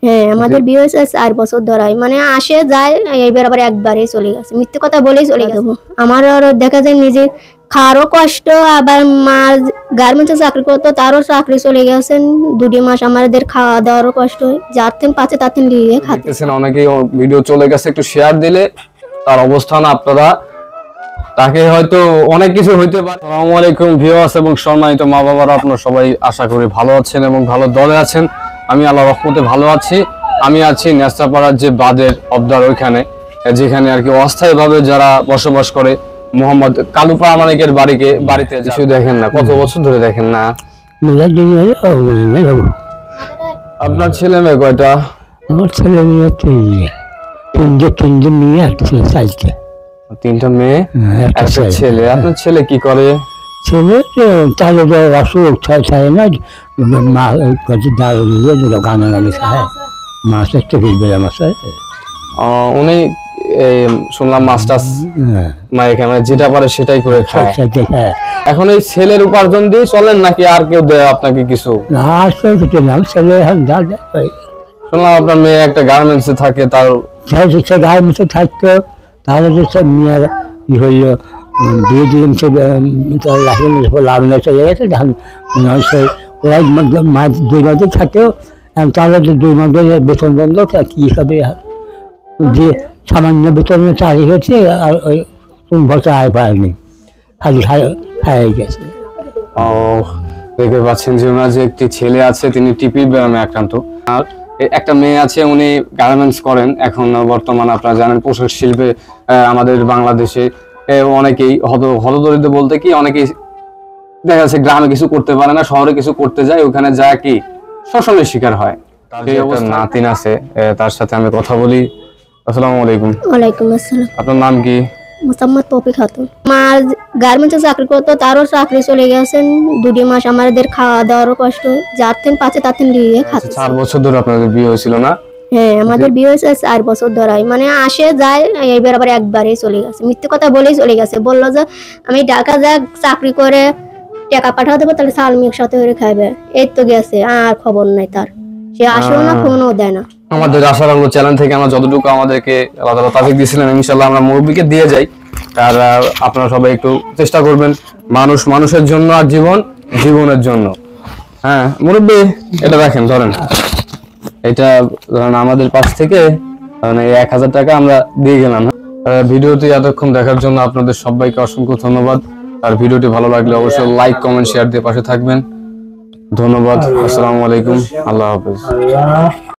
হ্যাঁ আমাদের বিয়ে হয়েছে 4 বছর ধরে, মানে আসে যায়, এইবার আবার একবারে চলে গেছে, মিথ্যে কথা বলেই চলে গেছে। আমার আর দেখা যায় নিজে খাওয়ারও কষ্ট, আবার মা গার্মেন্টসে চাকরি করতো, তারও চাকরি চলে গেছেন 2 মাস, আমাদের খাওয়া দাওয়ারও কষ্ট, যার থেকে পাচ্ছে তার থেকে নিয়ে খাচ্ছেন। অনেকেই ভিডিও চলে গেছে, একটু শেয়ার দিলে তার অবস্থান আপনারা, তাকে হয়তো অনেক কিছু হইতে পারে। আসসালামু আলাইকুম ভিউয়ার্স এবং সম্মানিত মা বাবারা, আপনারা সবাই আশা করি ভালো আছেন এবং ভালো দলে আছেন। আমি আল্লাহর রহমতে ভালো আছি। আমি আছি নেস্তাপাড়ার যে বাদের অবদার ওইখানে, যেখানে আর কি অস্থায়ীভাবে যারা বসবাস করে, মোহাম্মদ কালু প্রামাণিকের বাড়িতে কিছু দেখেন না, কত বছর ধরে দেখেন না। আপনার ছেলে মেয়ে কয়টা? আমার ছেলে মেয়ে তিনটে মেয়ে, একটা ছেলে, 4টে। 3টা মেয়ে, একটা ছেলে। আপনার ছেলে কি করে? ছেলে তাহলে অসুখ ছাড়ে না, মা গানে গানে খায়, মাছের টেবিল বেড়ে মাছের। উনি শুনলাম মাস্টার্স, যেটা পারে সেটাই করে খায়। এখন এই ছেলের উপার্জন দিয়ে চলেন নাকি আর কেউ দেয় আপনাকে কিছু? ছেলে শুনলাম আপনার মেয়ে একটা গার্মেন্টসে থাকে, তার গার্মেন্টসে থাকতো, তাহলে যে সব মেয়ের কি হইল বিয়ে দিন লাভ না চলে গেছে, ওরা মাঝ 2 মাসে থাকেও, তাহলে 2 মাসে বেতন বন্ধ, কি হিসাবে যে সামান্য বেতনে চাকরি হচ্ছে, আর ওই 3 বছর আয় পায়নি, খালি খাই গেছে। দেখতে পাচ্ছেন যে ওনার যে একটি ছেলে আছে, তিনি টিপি ব্যায়ামে আক্রান্ত, আর একটা মেয়ে আছে, উনি গার্মেন্টস করেন। এখন বর্তমানে আপনারা জানেন পোশাক শিল্পে আমাদের বাংলাদেশে অনেকেই হতদরিদ্র বলতে কি, অনেকেই দেখা যাচ্ছে গ্রামে কিছু করতে পারে না, শহরে কিছু করতে যায়, ওখানে যায় কি শোষণের শিকার হয়। নাতিন আছে, তার সাথে আমি কথা বলি। আসসালামু আলাইকুম। ওয়ালাইকুম আসসালাম। আপনার নাম কি? মোসাম্মদ তৌফিক খাতুন। মা গার্মেন্টসে চাকরি করতো, তারও চাকরি চলে গেছেন 2 মাস, আমাদের খাওয়া দাওয়ারও কষ্ট, যার থেকে পাচ্ছে তার থেকে নিয়ে খাচ্ছে। 4 বছর ধরে আপনাদের বিয়ে হয়েছিল না? হ্যাঁ আমাদের বিয়ে হয়েছে 4 বছর ধরে, মানে আসে যায়, এইবার আবার একবারে চলে গেছে, মিথ্যে কথা বলেই চলে গেছে। বললো যে আমি ঢাকা যা চাকরি করে টাকা পাঠাতে দেবো, তাহলে সাল মেয়ের সাথে করে খাইবে, এই তো গেছে, আর খবর নাই তার, সে আসেও না, ফোনও দেয় না। আমাদের আশা রাখবো চ্যানেল থেকে আমরা যতটুকু আমাদেরকে আল্লাহ তাআলা তাওফিক দিয়েছিলেন, ইনশাআল্লাহ আমরা মুরব্বিকে দিয়ে যাই। আর আপনারা সবাই একটু চেষ্টা করবেন, মানুষের জন্য আর জীবনের জন্য। হ্যাঁ মুরব্বি, এটা দেখেন, ধরেন, এটা ধরেন আমাদের পাশ থেকে 1000 টাকা আমরা দিয়ে গেলাম। ভিডিওটি এতক্ষণ দেখার জন্য আপনাদের সবাইকে অসংখ্য ধন্যবাদ। আর ভিডিওটি ভালো লাগলে অবশ্যই লাইক, কমেন্ট, শেয়ার দিয়ে পাশে থাকবেন। ধন্যবাদ। আসসালামু আলাইকুম। আল্লাহ হাফেজ।